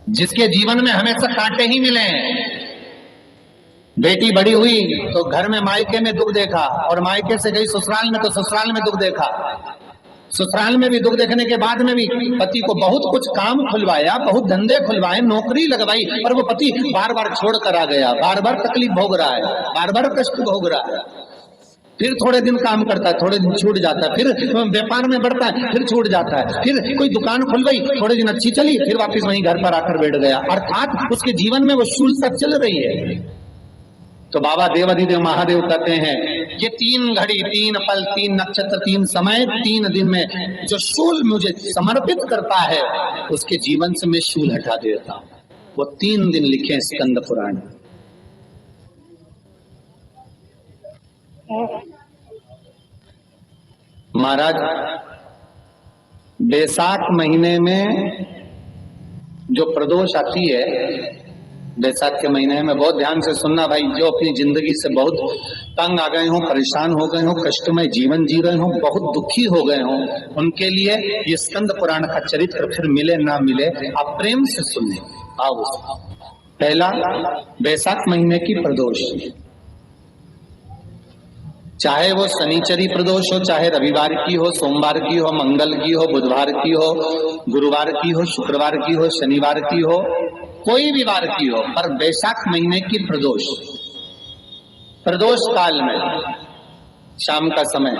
जिसके जीवन में हमेशा कांटे ही मिले हैं। बेटी बड़ी हुई तो घर में मायके में दुख देखा, और मायके से गई ससुराल में तो ससुराल में दुख देखा। ससुराल में भी दुख देखने के बाद में भी पति को बहुत कुछ काम खुलवाया, बहुत धंधे खुलवाए, नौकरी लगवाई, और वो पति बार बार छोड़ कर आ गया, बार बार तकलीफ भोग रहा है, बार बार कष्ट भोग रहा है। फिर थोड़े दिन काम करता है, थोड़े दिन छूट जाता है, फिर व्यापार में बढ़ता है, फिर छूट जाता है, फिर कोई दुकान खुल गई, थोड़े दिन अच्छी चली, फिर वापस वहीं घर पर आकर बैठ गया। अर्थात उसके जीवन में वो शूलता चल रही है। तो बाबा देवाधिदेव महादेव कहते हैं ये 3 घड़ी 3 पल 3 नक्षत्र 3 समय 3 दिन में जो शूल मुझे समर्पित करता है उसके जीवन से मैं शूल हटा देता हूं। वो 3 दिन लिखे स्कंद पुराण। महाराज बैसाख महीने में जो प्रदोष आती है, बैसाख के महीने में बहुत ध्यान से सुनना भाई, जो अपनी जिंदगी से बहुत तंग आ गए हो, परेशान हो गए हो, कष्टमय जीवन जी रहे हो, बहुत दुखी हो गए हो, उनके लिए ये स्कंद पुराण का चरित्र फिर मिले ना मिले आप प्रेम से सुने। आओ, पहला बैसाख महीने की प्रदोष, चाहे वो शनिचरी प्रदोष हो, चाहे रविवार की हो, सोमवार की हो, मंगल की हो, बुधवार की हो, गुरुवार की हो, शुक्रवार की हो, शनिवार की हो, कोई भी वार की हो, पर बैसाख महीने की प्रदोष, प्रदोष काल में शाम का समय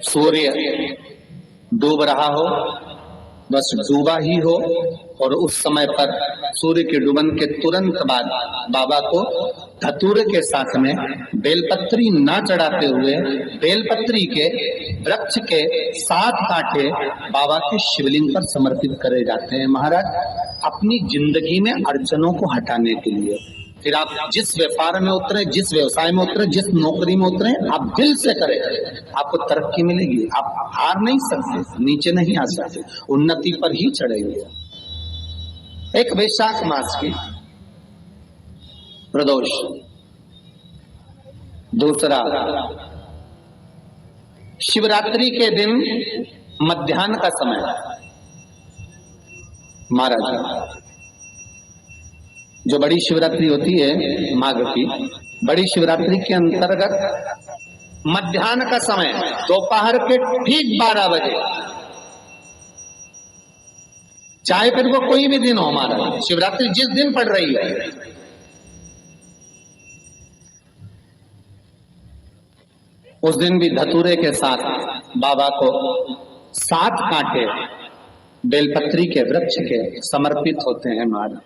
सूर्य डूब रहा हो, बस डूबा ही हो, और उस समय पर सूर्य के डूबन के तुरंत बाद बाबा को धतूरे के साथ में बेलपत्री ना चढ़ाते हुए बेलपत्री के वृक्ष के 7 कांटे बाबा के शिवलिंग पर समर्पित करे जाते हैं। महाराज अपनी जिंदगी में अड़चनों को हटाने के लिए, फिर आप जिस व्यापार में उतरे, जिस व्यवसाय में उतरे, जिस नौकरी में उतरे, आप दिल से करें, आपको तरक्की मिलेगी। आप हार नहीं सकते, नीचे नहीं आ सकते, उन्नति पर ही चढ़ेंगे। एक वैशाख मास की प्रदोष, दूसरा शिवरात्रि के दिन मध्याह्न का समय। महाराज जो बड़ी शिवरात्रि होती है माघ की, बड़ी शिवरात्रि के अंतर्गत मध्याह्न का समय दोपहर के ठीक 12 बजे, चाहे फिर वो कोई भी दिन हो, हमारा शिवरात्रि जिस दिन पड़ रही है, उस दिन भी धतूरे के साथ बाबा को 7 कांटे बेलपत्री के वृक्ष के समर्पित होते हैं। महाराज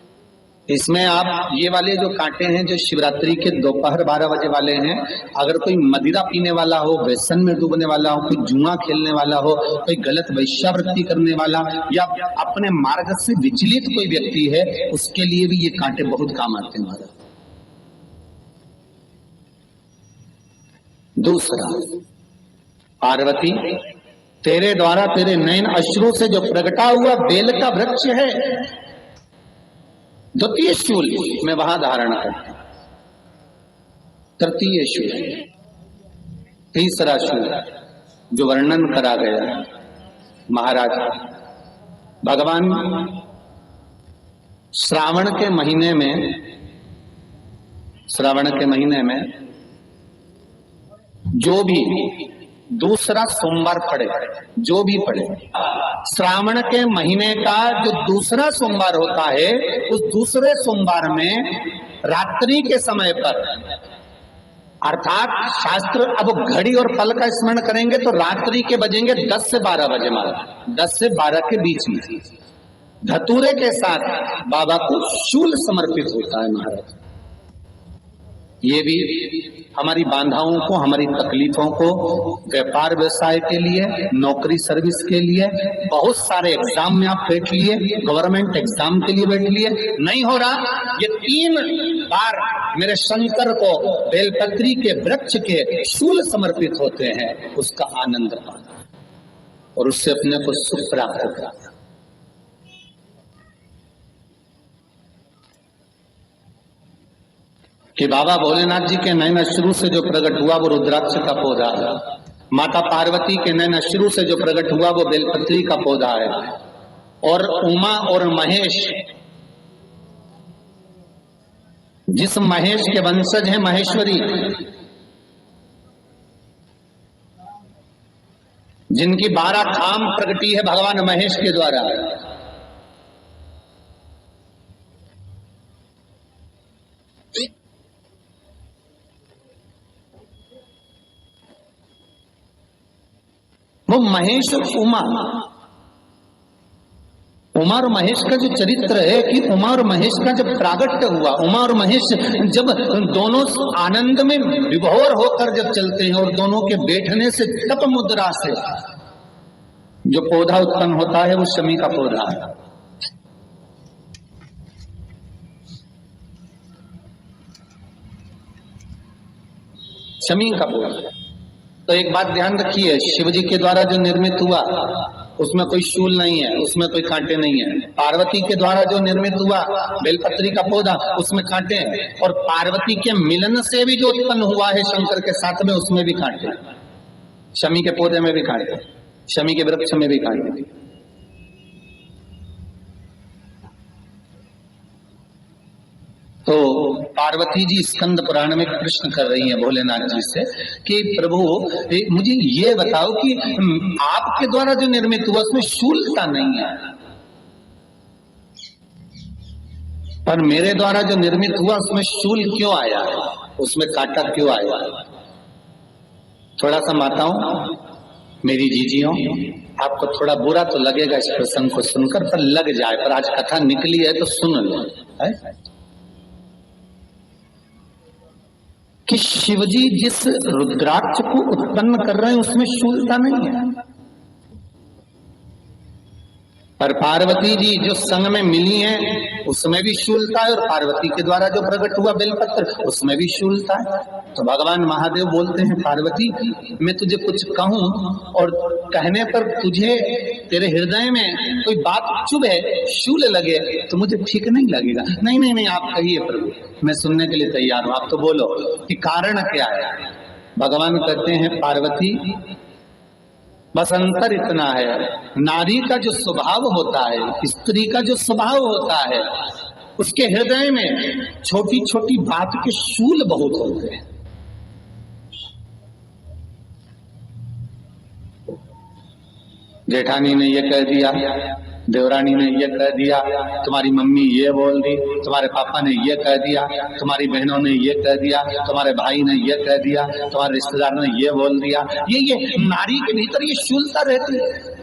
इसमें आप ये वाले जो कांटे हैं जो शिवरात्रि के दोपहर 12 बजे वाले हैं, अगर कोई मदिरा पीने वाला हो, व्यसन में डूबने वाला हो, कोई जुआ खेलने वाला हो, कोई गलत वैश्यावृत्ति करने वाला, या अपने मार्ग से विचलित कोई व्यक्ति है, उसके लिए भी ये कांटे बहुत काम आते हैं। महाराज दूसरा, पार्वती तेरे द्वारा तेरे नयन अश्रु से जो प्रगटा हुआ बेल का वृक्ष है, द्वितीय शूल में वहां धारण करते, तृतीय शूल, तीसरा शूल जो वर्णन करा गया। महाराज भगवान श्रावण के महीने में जो भी दूसरा सोमवार पड़े, जो भी पड़े, श्रावण के महीने का जो दूसरा सोमवार होता है, उस दूसरे सोमवार में रात्रि के समय पर, अर्थात शास्त्र अब घड़ी और पल का स्मरण करेंगे तो रात्रि के बजेंगे 10 से 12 बजे, महाराज 10 से 12 के बीच में धतूरे के साथ बाबा को शूल समर्पित होता है। महाराज ये भी हमारी बाधाओं को, हमारी तकलीफों को, व्यापार व्यवसाय के लिए, नौकरी सर्विस के लिए, बहुत सारे एग्जाम में आप बैठ लिए, गवर्नमेंट एग्जाम के लिए बैठ लिए, नहीं हो रहा, ये 3 बार मेरे शंकर को बेलपत्री के वृक्ष के शूल समर्पित होते हैं, उसका आनंद पाना और उससे अपने को सुख प्राप्त करना। कि बाबा भोलेनाथ जी के नयन अश्रु से जो प्रकट हुआ वो रुद्राक्ष का पौधा है, माता पार्वती के नयन अश्रु से जो प्रकट हुआ वो बेलपत्री का पौधा है, और उमा और महेश, जिस महेश के वंशज हैं महेश्वरी, जिनकी 12 धाम प्रगटी है भगवान महेश के द्वारा, वो महेश और उमा, उमा और महेश का जो चरित्र है कि उमा और महेश का जब प्रागट्य हुआ, उमा और महेश जब दोनों आनंद में विभोर होकर जब चलते हैं और दोनों के बैठने से तप मुद्रा से जो पौधा उत्पन्न होता है वो शमी का पौधा है। शमी का पौधा। तो एक बात ध्यान रखिए, शिव जी के द्वारा जो निर्मित हुआ उसमें कोई शूल नहीं है, उसमें कोई कांटे नहीं है। पार्वती के द्वारा जो निर्मित हुआ बेलपत्री का पौधा, उसमें कांटे हैं। और पार्वती के मिलन से भी जो उत्पन्न हुआ है शंकर के साथ में, उसमें भी कांटे, शमी के पौधे में भी कांटे, शमी के वृक्ष में भी कांटे। तो पार्वती जी स्कंद पुराण में प्रश्न कर रही हैं भोलेनाथ जी से कि प्रभु मुझे ये बताओ कि आपके द्वारा जो निर्मित हुआ उसमें शूलता नहीं है, पर मेरे द्वारा जो निर्मित हुआ उसमें शूल क्यों आया, उसमें कांटा क्यों आया? थोड़ा सा माताओं, मेरी जीजियों, आपको थोड़ा बुरा तो लगेगा इस प्रसंग को सुनकर, पर लग जाए, पर आज कथा निकली है तो सुन लो है? कि शिवजी जिस रुद्राक्ष को उत्पन्न कर रहे हैं उसमें शूलता नहीं है, पर पार्वती जी जो संग में मिली हैं उसमें भी शूलता है, और पार्वती के द्वारा जो प्रकट हुआ बेलपत्र उसमें भी शूलता है। तो भगवान महादेव बोलते हैं पार्वती, मैं तुझे कुछ कहूं और कहने पर तुझे तेरे हृदय में कोई बात चुभे, शूल लगे तो मुझे ठीक नहीं लगेगा। नहीं नहीं नहीं, आप कहिए प्रभु, मैं सुनने के लिए तैयार हूं, आप तो बोलो कि कारण क्या है। भगवान कहते हैं पार्वती, बस अंतर इतना है, नारी का जो स्वभाव होता है, स्त्री का जो स्वभाव होता है, उसके हृदय में छोटी छोटी बात के शूल बहुत होते हैं। जेठानी ने ये कह दिया, देवरानी ने ये कह दिया, तुम्हारी मम्मी ये बोल दी, तुम्हारे पापा ने ये कह दिया, तुम्हारी बहनों ने ये कह दिया, तुम्हारे भाई ने ये कह दिया, तुम्हारे रिश्तेदार ने ये बोल दिया। ये नारी के भीतर ये शूलता रहती है।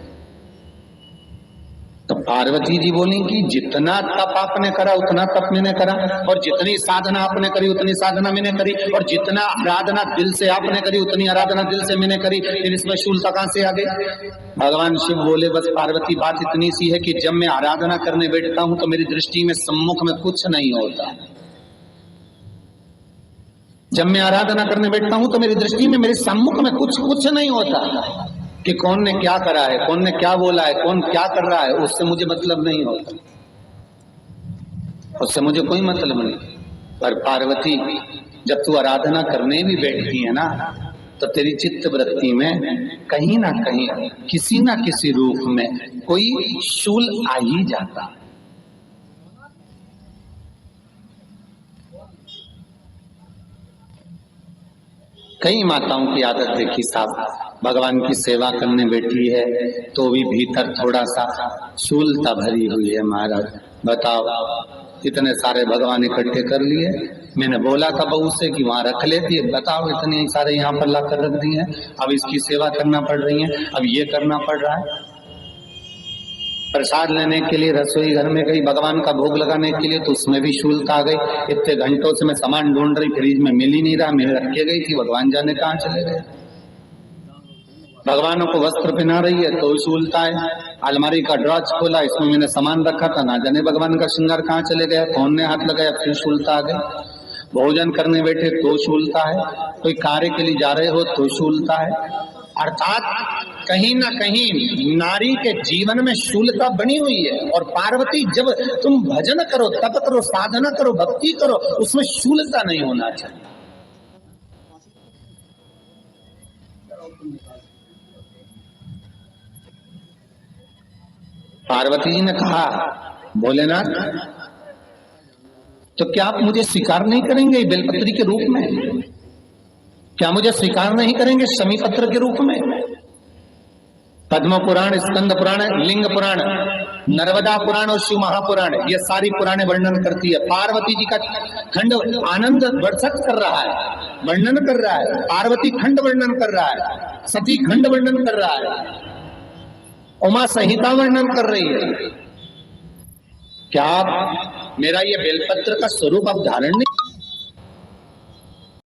तो पार्वती जी बोली कि जितना तप आपने करा उतना तप मैंने करा, और जितनी साधना आपने करी उतनी साधना मैंने करी, और जितना आराधना दिल से आपने करी उतनी आराधना दिल से मैंने करी, फिर इसमें शूलता कहां से आ गई? भगवान शिव बोले, बस पार्वती बात इतनी सी है कि जब मैं आराधना करने बैठता हूं तो मेरी दृष्टि में सम्मुख में कुछ नहीं होता। जब मैं आराधना करने बैठता हूं तो मेरी दृष्टि में मेरे सम्मुख में कुछ नहीं होता कि कौन ने क्या करा है, कौन ने क्या बोला है, कौन क्या कर रहा है, उससे मुझे मतलब नहीं होता, उससे मुझे कोई मतलब नहीं। पर पार्वती, जब तू आराधना करने भी बैठती है ना, तो तेरी चित्त वृत्ति में कहीं ना कहीं किसी ना किसी रूप में कोई शूल आ ही जाता। कई माताओं की आदत देखी साहब, भगवान की सेवा करने बैठी है तो भी भीतर थोड़ा सा शूलता भरी हुई है। महाराज बताओ, इतने सारे भगवान इकट्ठे कर लिए, मैंने बोला था बहू से कि वहां रख लेती है, बताओ इतने सारे यहाँ पर लाकर रख दिए हैं, अब इसकी सेवा करना पड़ रही है, अब ये करना पड़ रहा है। प्रसाद लेने के लिए रसोई घर में गई, भगवान का भोग लगाने के लिए, तो उसमें भी शूलता आ गई। इतने घंटों से मैं सामान ढूंढ रही, फ्रिज में मिल ही नहीं रहा, मैं रख के गई थी, भगवान जाने कहाँ चले गए। भगवानों को वस्त्र पहना रही है तो शूलता है। अलमारी का ड्रॉज खोला, इसमें मैंने सामान रखा था, ना जाने भगवान का श्रृंगार कहाँ चले गया, कौन ने हाथ लगाया, फिर शूलता आ गई। भोजन करने बैठे तो शूलता है, कोई कार्य के लिए जा रहे हो तो शूलता है। अर्थात कहीं ना कहीं नारी के जीवन में शूलता बनी हुई है। और पार्वती, जब तुम भजन करो, तप करो, साधना करो, भक्ति करो, उसमें शूलता नहीं होना चाहिए। पार्वती जी ने कहा, भोलेनाथ तो क्या आप मुझे स्वीकार नहीं करेंगे बेलपत्री के रूप में? क्या मुझे स्वीकार नहीं करेंगे शमी पत्र के रूप में? पद्म पुराण, स्कंद पुराण, लिंग पुराण, नर्मदा पुराण और शिव महापुराण, ये सारी पुराणे वर्णन करती है। पार्वती जी का खंड आनंद वर्षक कर रहा है, वर्णन कर रहा है। पार्वती खंड वर्णन कर रहा है, सती खंड वर्णन कर रहा है, उमा संहिता वर्णन कर रही है। क्या आप मेरा ये बेलपत्र का स्वरूप आप धारण नहीं